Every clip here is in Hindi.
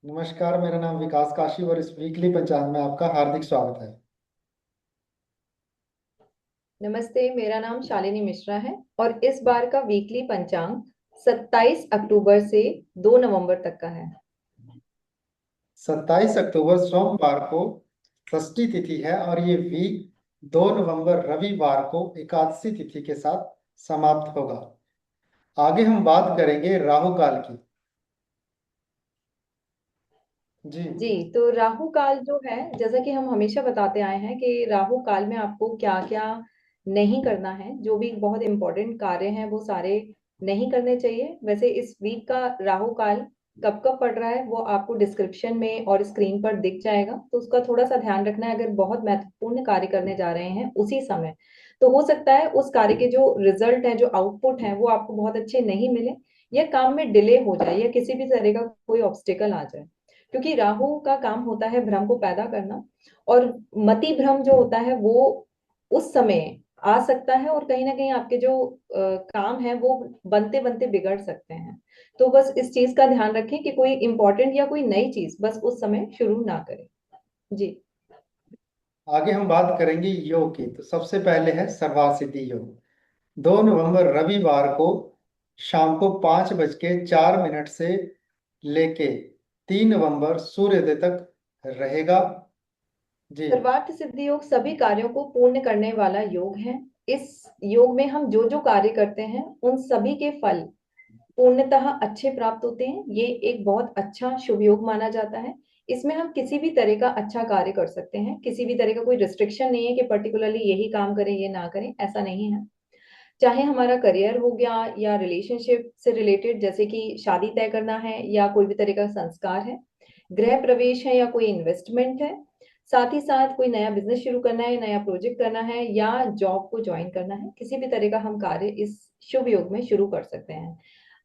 नमस्कार, मेरा नाम विकास काशी और इस वीकली पंचांग में आपका हार्दिक स्वागत है। नमस्ते, मेरा नाम शालिनी मिश्रा है और इस बार का वीकली पंचांग 27 अक्टूबर से 2 नवंबर तक का है। 27 अक्टूबर सोमवार को षष्ठी तिथि है और ये वीक 2 नवंबर रविवार को एकादशी तिथि के साथ समाप्त होगा। आगे हम बात करेंगे राहु काल की। जी। जी, तो राहु काल जो है, जैसा कि हम हमेशा बताते आए हैं कि राहु काल में आपको क्या क्या नहीं करना है। जो भी बहुत इंपॉर्टेंट कार्य हैं वो सारे नहीं करने चाहिए। वैसे इस वीक का राहु काल कब कब पड़ रहा है वो आपको डिस्क्रिप्शन में और स्क्रीन पर दिख जाएगा, तो उसका थोड़ा सा ध्यान रखना है। अगर बहुत महत्वपूर्ण कार्य करने जा रहे हैं उसी समय, तो हो सकता है उस कार्य के जो रिजल्ट है, जो आउटपुट है, वो आपको बहुत अच्छे नहीं मिले, या काम में डिले हो जाए, या किसी भी तरह का कोई ऑब्स्टिकल आ जाए। क्योंकि राहु का काम होता है भ्रम को पैदा करना, और मति भ्रम जो होता है वो उस समय आ सकता है, और कहीं ना कहीं आपके जो काम है वो बनते बनते बिगड़ सकते हैं। तो बस इस चीज का ध्यान रखें कि कोई इंपॉर्टेंट या कोई नई चीज बस उस समय शुरू ना करें। जी। आगे हम बात करेंगे योग की। तो सबसे पहले है सर्वासिद्धि योग। 2 नवंबर रविवार को शाम को 5:04 से लेके 3 नवंबर सूर्योदय तक रहेगा। जी। सर्वार्थ सिद्धि योग सभी कार्यों को पूर्ण करने वाला योग है। इस योग में हम जो जो कार्य करते हैं उन सभी के फल पूर्णतः अच्छे प्राप्त होते हैं। ये एक बहुत अच्छा शुभ योग माना जाता है। इसमें हम किसी भी तरह का अच्छा कार्य कर सकते हैं। किसी भी तरह का कोई रिस्ट्रिक्शन नहीं है कि पर्टिकुलरली यही काम करें ये ना करें, ऐसा नहीं है। चाहे हमारा करियर हो गया, या रिलेशनशिप से रिलेटेड जैसे कि शादी तय करना है, या कोई भी तरह का संस्कार है, गृह प्रवेश है, या कोई इन्वेस्टमेंट है, साथ ही साथ कोई नया बिजनेस शुरू करना है, नया प्रोजेक्ट करना है, या जॉब को ज्वाइन करना है, किसी भी तरह का हम कार्य इस शुभ योग में शुरू कर सकते हैं।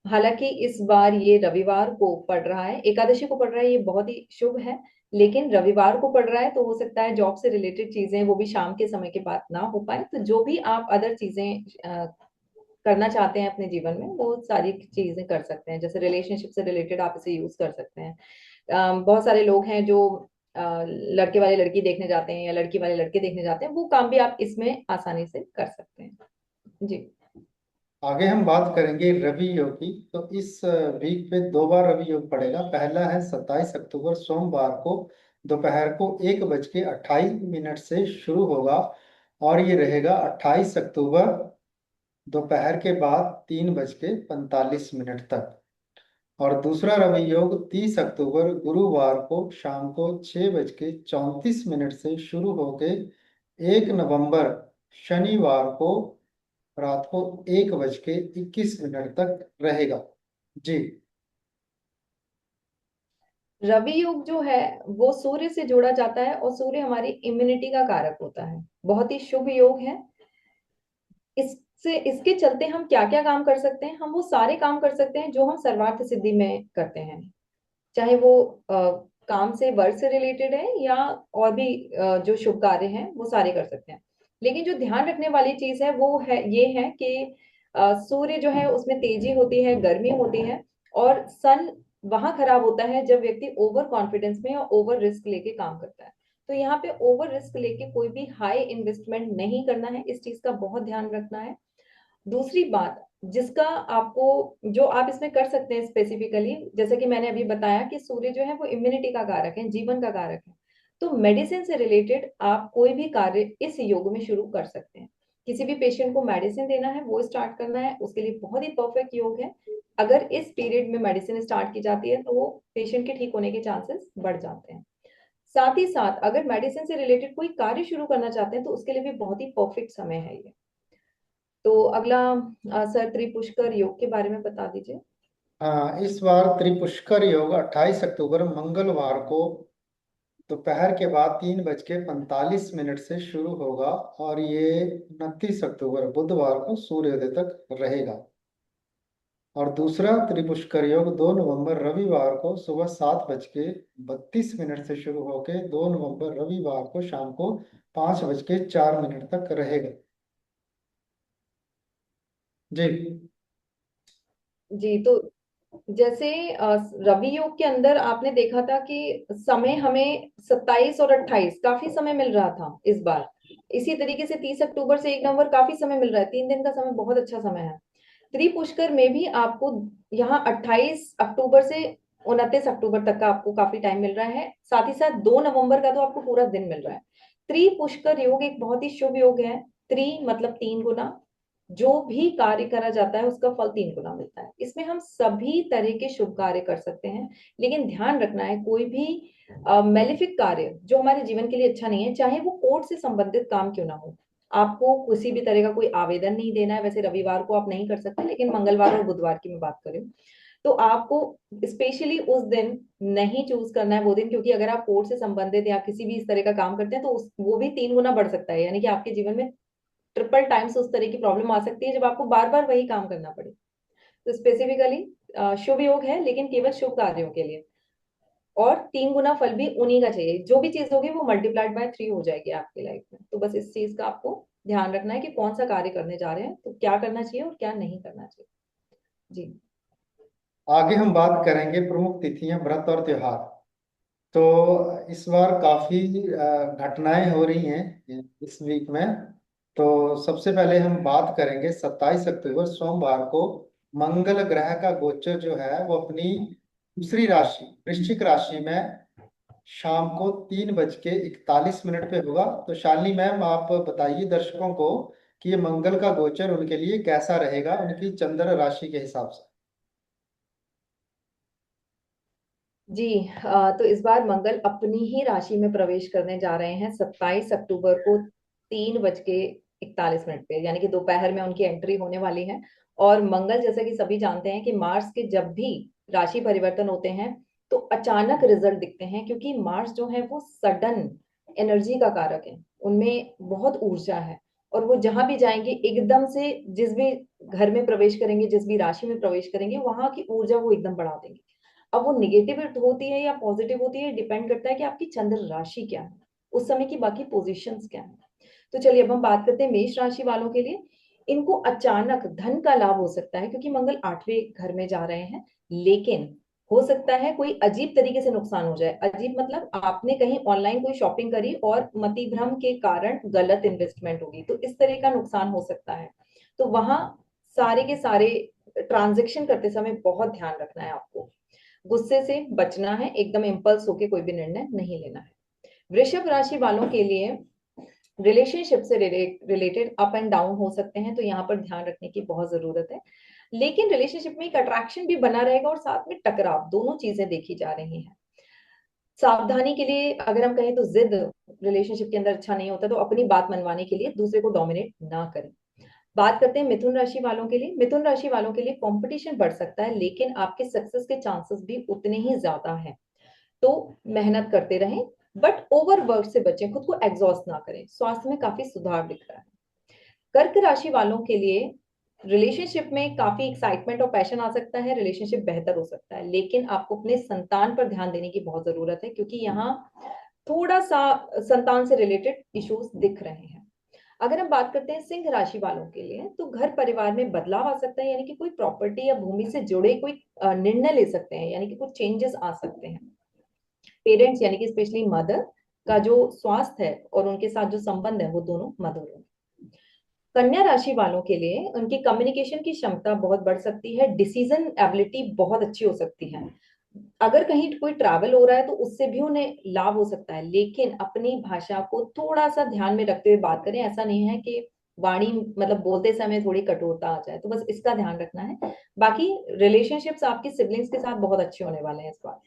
हालांकि इस बार ये रविवार को पड़ रहा है, एकादशी को पड़ रहा है, ये बहुत ही शुभ है। लेकिन रविवार को पड़ रहा है तो हो सकता है जॉब से रिलेटेड चीजें वो भी शाम के समय के बाद ना हो पाए। तो जो भी आप अदर चीजें करना चाहते हैं अपने जीवन में, वो सारी चीजें कर सकते हैं। जैसे रिलेशनशिप से रिलेटेड आप इसे यूज कर सकते हैं। बहुत सारे लोग हैं जो लड़के वाले लड़की देखने जाते हैं, या लड़की वाले लड़के देखने जाते हैं, वो काम भी आप इसमें आसानी से कर सकते हैं। जी। आगे हम बात करेंगे रवि योग की। तो इस वीक पे 2 बार रवि योग पड़ेगा। पहला है 27 अक्टूबर सोमवार को दोपहर को 1:28 से शुरू होगा और ये रहेगा 28 अक्टूबर दोपहर के बाद 3:45 तक। और दूसरा रवि योग 30 अक्टूबर गुरुवार को शाम को 6:34 से शुरू होके 1 नवंबर शनिवार को रात को 1:21 तक रहेगा। जी। रवि योग जो है वो सूर्य से जोड़ा जाता है, और सूर्य हमारी इम्यूनिटी का कारक होता है। बहुत ही शुभ योग है। इससे इसके चलते हम क्या क्या काम कर सकते हैं? हम वो सारे काम कर सकते हैं जो हम सर्वार्थ सिद्धि में करते हैं। चाहे वो काम से, वर्क से रिलेटेड है, या और भी जो शुभ कार्य हैं वो सारे कर सकते हैं। लेकिन जो ध्यान रखने वाली चीज है वो है, ये है कि सूर्य जो है उसमें तेजी होती है, गर्मी होती है, और सन वहां खराब होता है जब व्यक्ति ओवर कॉन्फिडेंस में या ओवर रिस्क लेके काम करता है। तो यहाँ पे ओवर रिस्क लेके कोई भी हाई इन्वेस्टमेंट नहीं करना है, इस चीज का बहुत ध्यान रखना है। दूसरी बात जिसका आपको, जो आप इसमें कर सकते हैं स्पेसिफिकली, जैसे कि मैंने अभी बताया कि सूर्य जो है वो इम्यूनिटी का कारक है, जीवन का कारक है। तो मेडिसिन से रिलेटेड आप कोई भी कार्य इस योग में शुरू कर सकते हैं। किसी भी पेशेंट को मेडिसिन देना है, वो स्टार्ट करना है, उसके लिए बहुत ही परफेक्ट योग है। अगर इस पीरियड में मेडिसिन स्टार्ट की जाती है तो वो पेशेंट के ठीक होने के चांसेस बढ़ जाते हैं। साथ ही साथ अगर मेडिसिन से रिलेटेड कोई कार्य शुरू करना चाहते हैं तो उसके लिए भी बहुत ही परफेक्ट समय है ये। तो अगला, सर त्रिपुष्कर योग के बारे में बता दीजिए। हाँ, इस बार त्रिपुष्कर योग 28 अक्टूबर मंगलवार को दोपहर के बाद 3:45 से शुरू होगा और ये 29 अक्टूबर बुधवार को सूर्योदय तक रहेगा। और दूसरा त्रिपुष्कर योग 2 नवंबर रविवार को सुबह 7:32 से शुरू होकर 2 नवंबर रविवार को शाम को 5:04 तक रहेगा। जी। जी, तो जैसे रवि योग के अंदर आपने देखा था कि समय हमें 27 और 28 काफी समय मिल रहा था इस बार। इसी तरीके से 30 अक्टूबर से 1 नवंबर काफी समय मिल रहा है, 3 दिन का समय बहुत अच्छा समय है। त्रिपुष्कर में भी आपको यहाँ 28 अक्टूबर से 29 अक्टूबर तक का आपको काफी टाइम मिल रहा है, साथ ही साथ 2 नवंबर का तो आपको पूरा दिन मिल रहा है। त्रिपुष्कर योग एक बहुत ही शुभ योग है। त्रि मतलब 3 गुना, जो भी कार्य करा जाता है उसका फल 3 गुना मिलता है। इसमें हम सभी तरह के शुभ कार्य कर सकते हैं, लेकिन ध्यान रखना है कोई भी मेलिफिक कार्य जो हमारे जीवन के लिए अच्छा नहीं है, चाहे वो कोर्ट से संबंधित काम क्यों ना हो, आपको किसी भी तरह का कोई आवेदन नहीं देना है। वैसे रविवार को आप नहीं कर सकते, लेकिन मंगलवार और बुधवार की मैं बात करूं तो आपको स्पेशली उस दिन नहीं चूज करना है वो दिन, क्योंकि अगर आप कोर्ट से संबंधित या किसी भी इस तरह का काम करते हैं तो वो भी 3 गुना बढ़ सकता है, यानी कि आपके जीवन में ट्रिपल टाइम्स उस तरह की प्रॉब्लम आ सकती है जब आपको बार बार वही काम करना पड़े। तो स्पेसिफिकली शुभ योग है, लेकिन केवल शुभ कार्यों के लिए। और 3 गुना फल भी उन्हीं का चाहिए, जो भी चीज होगी वो मल्टीप्लाइड बाय 3 हो जाएगी आपकी लाइफ में। तो बस इस चीज का आपको ध्यान रखना है कि कौन सा कार्य करने जा रहे हैं तो क्या करना चाहिए और क्या नहीं करना चाहिए। जी। आगे हम बात करेंगे प्रमुख तिथियां, व्रत और त्योहार। तो इस बार काफी घटनाएं हो रही हैं इस वीक में। तो सबसे पहले हम बात करेंगे 27 अक्टूबर सोमवार को मंगल ग्रह का गोचर जो है वो अपनी दूसरी राशि वृश्चिक राशि में शाम को 3:41 पे होगा। तो शालिनी मैम, आप बताइए दर्शकों को कि ये मंगल का गोचर उनके लिए कैसा रहेगा, उनकी चंद्र राशि के हिसाब से। जी। तो इस बार मंगल अपनी ही राशि में प्रवेश करने जा रहे हैं 27 अक्टूबर को 3:41 पे, यानी कि दोपहर में उनकी एंट्री होने वाली है। और मंगल, जैसा कि सभी जानते हैं कि मार्स के जब भी राशि परिवर्तन होते हैं तो अचानक रिजल्ट दिखते हैं, क्योंकि मार्स जो है वो सडन एनर्जी का कारक है, उनमें बहुत ऊर्जा है। और वो जहां भी जाएंगे एकदम से, जिस भी घर में प्रवेश करेंगे, जिस भी राशि में प्रवेश करेंगे, वहां की ऊर्जा वो एकदम बढ़ा देंगे। अब वो निगेटिव होती है या पॉजिटिव होती है, डिपेंड करता है कि आपकी चंद्र राशि क्या है, उस समय की बाकी पोजीशंस क्या है। तो चलिए अब हम बात करते हैं मेष राशि वालों के लिए। इनको अचानक धन का लाभ हो सकता है, क्योंकि मंगल 8वें घर में जा रहे हैं। लेकिन हो सकता है कोई अजीब तरीके से नुकसान हो जाए। अजीब मतलब आपने कहीं ऑनलाइन कोई शॉपिंग करी और मति भ्रम के कारण गलत इन्वेस्टमेंट होगी, तो इस तरह का नुकसान हो सकता है। तो वहां सारे के सारे ट्रांजेक्शन करते समय बहुत ध्यान रखना है आपको। गुस्से से बचना है, एकदम इम्पल्स होके कोई भी निर्णय नहीं लेना है। वृषभ राशि वालों के लिए रिलेशनशिप से रिलेटेड अप एंड डाउन हो सकते हैं, तो यहाँ पर ध्यान रखने की बहुत जरूरत है। लेकिन रिलेशनशिप में एक अट्रैक्शन भी बना रहेगा और साथ में टकराव, दोनों चीजें देखी जा रही हैं। सावधानी के लिए अगर हम कहें तो जिद रिलेशनशिप के अंदर अच्छा नहीं होता, तो अपनी बात मनवाने के लिए दूसरे को डोमिनेट ना करें। बात करते हैं मिथुन राशि वालों के लिए। मिथुन राशि वालों के लिए कंपटीशन बढ़ सकता है, लेकिन आपके सक्सेस के चांसेस भी उतने ही ज्यादा हैं। तो मेहनत करते रहें, बट ओवरवर्क से बचें, खुद को एग्जॉस्ट ना करें। स्वास्थ्य में काफी सुधार दिख रहा है। कर्क राशि वालों के लिए रिलेशनशिप में काफी एक्साइटमेंट और पैशन आ सकता है, रिलेशनशिप बेहतर हो सकता है, लेकिन आपको अपने संतान पर ध्यान देने की बहुत जरूरत है, क्योंकि यहाँ थोड़ा सा संतान से रिलेटेड इश्यूज दिख रहे हैं। अगर हम बात करते हैं सिंह राशि वालों के लिए, तो घर परिवार में बदलाव आ सकता है, यानी कि कोई प्रॉपर्टी या भूमि से जुड़े कोई निर्णय ले सकते हैं, यानी कि कुछ चेंजेस आ सकते हैं। पेरेंट्स यानी कि स्पेशली मदर का जो स्वास्थ्य है और उनके साथ जो संबंध है वो दोनों मधुर होंगे। कन्या राशि वालों के लिए उनकी कम्युनिकेशन की क्षमता बहुत बढ़ सकती है, डिसीजन एबिलिटी बहुत अच्छी हो सकती है। अगर कहीं कोई ट्रैवल हो रहा है तो उससे भी उन्हें लाभ हो सकता है, लेकिन अपनी भाषा को थोड़ा सा ध्यान में रखते हुए बात करें। ऐसा नहीं है कि वाणी मतलब बोलते समय थोड़ी कठोरता आ जाए, तो बस इसका ध्यान रखना है। बाकी रिलेशनशिप्स आपकी सिबलिंग्स के साथ बहुत अच्छे होने वाले हैं इस बार।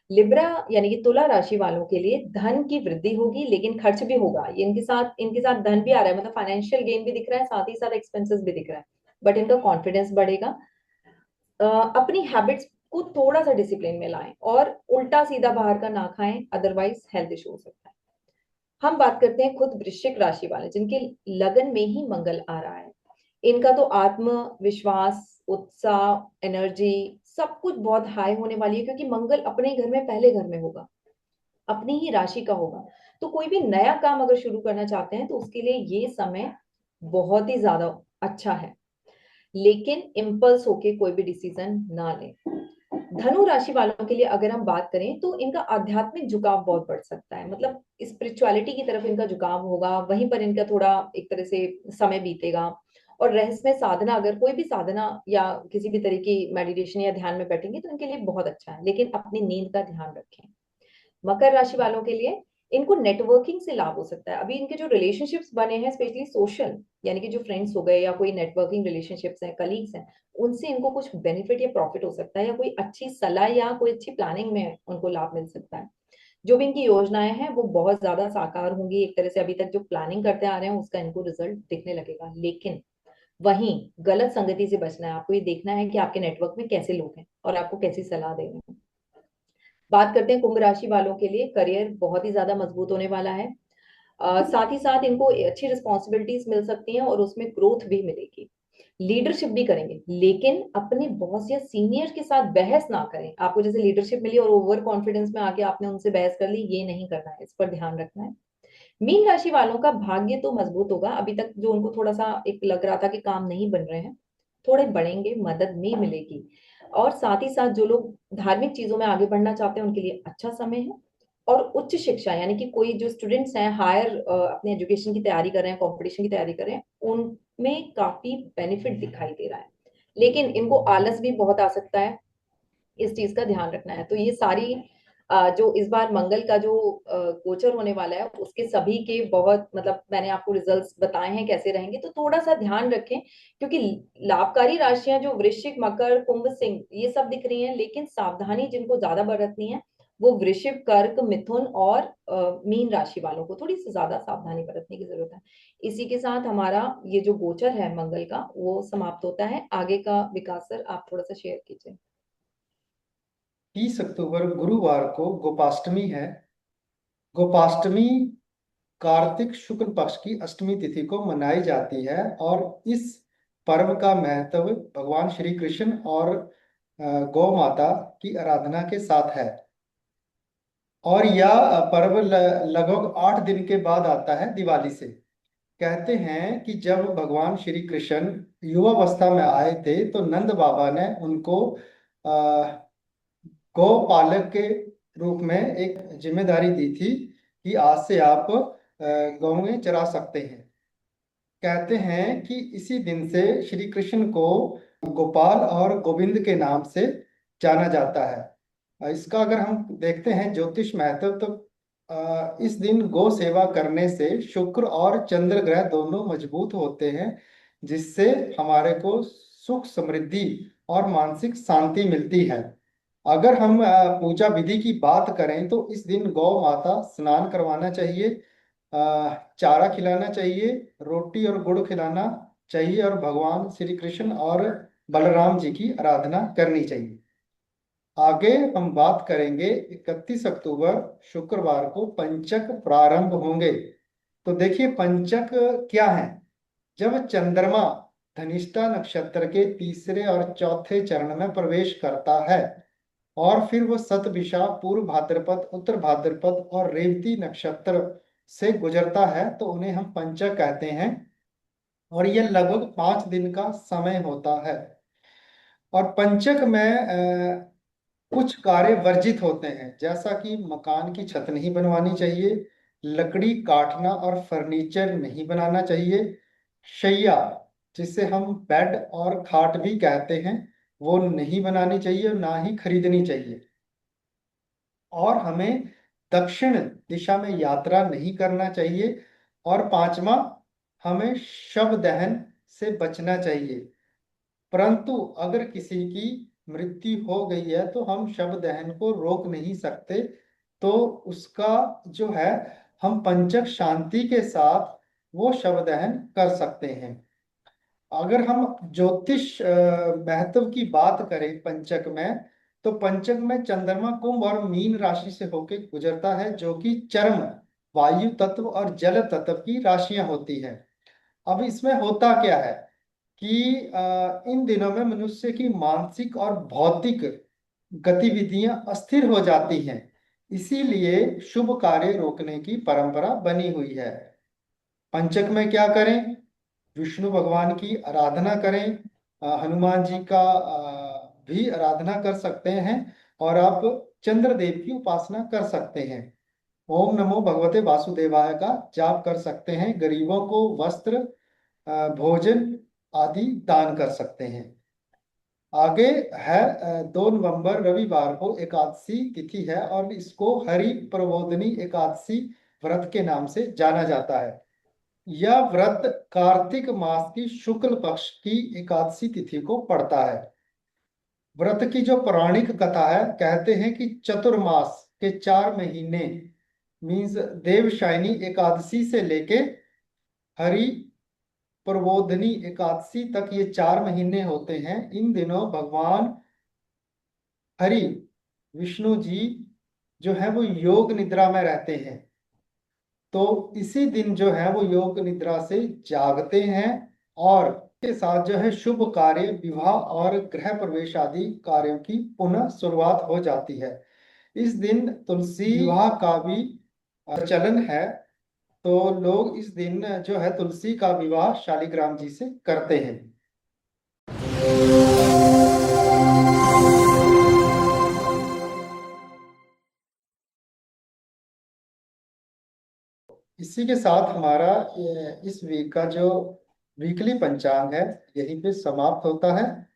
लिब्रा यानी कि तुला राशि वालों के लिए धन की वृद्धि होगी, लेकिन खर्च भी होगा। ये इनके साथ धन भी आ रहा है, मतलब फाइनेंशियल गेन भी दिख रहा है, साथ ही साथ एक्सपेंसेस भी दिख रहा है। बट इनका कॉन्फिडेंस बढ़ेगा। अपनी हैबिट्स को थोड़ा सा डिसिप्लिन में लाएं और उल्टा सीधा बाहर का ना खाएं, अदरवाइज हेल्थ इशू हो सकता है। हम बात करते हैं खुद वृश्चिक राशि वाले, जिनके लगन में ही मंगल आ रहा है। इनका तो आत्मविश्वास, उत्साह, एनर्जी सब कुछ बहुत हाई होने वाली है, क्योंकि मंगल अपने घर में पहले घर में होगा, अपनी ही राशि का होगा। तो कोई भी नया काम अगर शुरू करना चाहते हैं तो उसके लिए ये समय बहुत ही ज्यादा अच्छा है। लेकिन इम्पल्स होके कोई भी डिसीजन ना लें। धनु राशि वालों के लिए अगर हम बात करें तो इनका आध्यात्मिक झुकाव बहुत बढ़ सकता है, मतलब स्पिरिचुअलिटी की तरफ इनका झुकाव होगा, वहीं पर इनका थोड़ा एक तरह से समय बीतेगा। और रहस्यमय साधना, अगर कोई भी साधना या किसी भी तरह की मेडिटेशन या ध्यान में बैठेंगे तो इनके लिए बहुत अच्छा है, लेकिन अपनी नींद का ध्यान रखें। मकर राशि वालों के लिए इनको नेटवर्किंग से लाभ हो सकता है। अभी इनके जो रिलेशनशिप्स बने हैं स्पेशली सोशल, यानी कि जो फ्रेंड्स हो गए या कोई नेटवर्किंग रिलेशनशिप्स हैं, कलीग्स हैं, उनसे इनको कुछ बेनिफिट या प्रॉफिट हो सकता है, या कोई अच्छी सलाह या कोई अच्छी प्लानिंग में उनको लाभ मिल सकता है। जो भी इनकी योजनाएं हैं वो बहुत ज्यादा साकार होंगी, एक तरह से अभी तक जो प्लानिंग करते आ रहे हैं उसका इनको रिजल्ट दिखने लगेगा। लेकिन वहीं गलत संगति से बचना है, आपको ये देखना है कि आपके नेटवर्क में कैसे लोग हैं और आपको कैसी सलाह दे रहे हैं। बात करते हैं कुंभ राशि वालों के लिए, करियर बहुत ही ज्यादा मजबूत होने वाला है। साथ ही साथ इनको अच्छी रिस्पॉन्सिबिलिटीज मिल सकती हैं और उसमें ग्रोथ भी मिलेगी। लीडरशिप भी करेंगे, लेकिन अपने बॉस या सीनियर के साथ बहस ना करें। आपको जैसे लीडरशिप मिली और ओवर कॉन्फिडेंस में आके आपने उनसे बहस कर ली, ये नहीं करना है, इस पर ध्यान रखना है। मीन राशि वालों का भाग्य तो मजबूत होगा। अभी तक जो उनको थोड़ा सा एक लग रहा था कि काम नहीं बन रहे हैं, थोड़े बढ़ेंगे, मदद भी मिलेगी। और साथ ही साथ जो लोग धार्मिक चीजों में आगे बढ़ना चाहते हैं उनके लिए अच्छा समय है। और उच्च शिक्षा, यानी कि कोई जो स्टूडेंट्स हैं हायर अपने एजुकेशन की तैयारी कर रहे हैं, कंपटीशन की तैयारी कर रहे हैं, उनमें काफी बेनिफिट दिखाई दे रहा है। लेकिन इनको आलस भी बहुत आ सकता है, इस चीज का ध्यान रखना है। तो ये सारी जो इस बार मंगल का जो गोचर होने वाला है उसके सभी के बहुत, मतलब मैंने आपको रिजल्ट्स बताए हैं कैसे रहेंगे, तो थोड़ा सा ध्यान रखें। क्योंकि लाभकारी राशियां जो वृश्चिक, मकर, कुंभ, सिंह ये सब दिख रही हैं, लेकिन सावधानी जिनको ज्यादा बरतनी है वो वृषभ, कर्क, मिथुन और मीन राशि वालों को थोड़ी सी ज्यादा सावधानी बरतने की जरूरत है। इसी के साथ हमारा ये जो गोचर है मंगल का वो समाप्त होता है। आगे का विकास सर आप थोड़ा सा शेयर कीजिए। 30 अक्टूबर गुरुवार को गोपाष्टमी है। गोपाष्टमी कार्तिक शुक्ल पक्ष की अष्टमी तिथि को मनाई जाती है, और इस पर्व का महत्व भगवान श्री कृष्ण और गौ माता की आराधना के साथ है। और यह पर्व लगभग 8 दिन के बाद आता है दिवाली से। कहते हैं कि जब भगवान श्री कृष्ण युवावस्था में आए थे तो नंद बाबा ने उनको गौपालक के रूप में एक जिम्मेदारी दी थी कि आज से आप गौएं चरा सकते हैं। कहते हैं कि इसी दिन से श्री कृष्ण को गोपाल और गोविंद के नाम से जाना जाता है। इसका अगर हम देखते हैं ज्योतिष महत्व, तो इस दिन गौ सेवा करने से शुक्र और चंद्र ग्रह दोनों मजबूत होते हैं, जिससे हमारे को सुख, समृद्धि और मानसिक शांति मिलती है। अगर हम पूजा विधि की बात करें तो इस दिन गौ माता स्नान करवाना चाहिए, चारा खिलाना चाहिए, रोटी और गुड़ खिलाना चाहिए, और भगवान श्री कृष्ण और बलराम जी की आराधना करनी चाहिए। आगे हम बात करेंगे 31 अक्टूबर शुक्रवार को पंचक प्रारंभ होंगे। तो देखिए पंचक क्या है। जब चंद्रमा धनिष्ठा नक्षत्र के तीसरे और चौथे चरण में प्रवेश करता है और फिर वो शतभिषा, पूर्व भाद्रपद, उत्तर भाद्रपद और रेवती नक्षत्र से गुजरता है तो उन्हें हम पंचक कहते हैं। और यह लगभग 5 दिन का समय होता है। और पंचक में कुछ कार्य वर्जित होते हैं, जैसा कि मकान की छत नहीं बनवानी चाहिए, लकड़ी काटना और फर्नीचर नहीं बनाना चाहिए, शैया जिसे हम बेड और खाट भी कहते हैं वो नहीं बनानी चाहिए और ना ही खरीदनी चाहिए। और हमें दक्षिण दिशा में यात्रा नहीं करना चाहिए। और पांचवा, हमें शव दहन से बचना चाहिए। परंतु अगर किसी की मृत्यु हो गई है तो हम शव दहन को रोक नहीं सकते, तो उसका जो है हम पंचक शांति के साथ वो शव दहन कर सकते हैं। अगर हम ज्योतिष महत्व की बात करें पंचक में, तो पंचक में चंद्रमा कुंभ और मीन राशि से होकर गुजरता है, जो कि चर्म, वायु तत्व और जल तत्व की राशियां होती हैं। अब इसमें होता क्या है कि इन दिनों में मनुष्य की मानसिक और भौतिक गतिविधियां अस्थिर हो जाती हैं। इसीलिए शुभ कार्य रोकने की परंपरा बनी हुई है। पंचक में क्या करें? विष्णु भगवान की आराधना करें, हनुमान जी का भी आराधना कर सकते हैं, और आप चंद्रदेव की उपासना कर सकते हैं। ओम नमो भगवते वासुदेवाय का जाप कर सकते हैं। गरीबों को वस्त्र, भोजन आदि दान कर सकते हैं। आगे है 2 नवंबर रविवार को एकादशी तिथि है, और इसको हरि प्रबोधनी एकादशी व्रत के नाम से जाना जाता है। यह व्रत कार्तिक मास की शुक्ल पक्ष की एकादशी तिथि को पड़ता है। व्रत की जो पौराणिक कथा है, कहते हैं कि चतुर्मास के 4 महीने, मीन्स देवशायनी एकादशी से लेके हरि प्रबोधनी एकादशी तक, ये 4 महीने होते हैं। इन दिनों भगवान हरि विष्णु जी जो है वो योग निद्रा में रहते हैं। तो इसी दिन जो है वो योग निद्रा से जागते हैं, और के साथ जो है शुभ कार्य, विवाह और गृह प्रवेश आदि कार्यों की पुनः शुरुआत हो जाती है। इस दिन तुलसी विवाह का भी चलन है। तो लोग इस दिन जो है तुलसी का विवाह शालिग्राम जी से करते हैं। इसी के साथ हमारा इस वीक का जो वीकली पंचांग है, यहीं पे समाप्त होता है।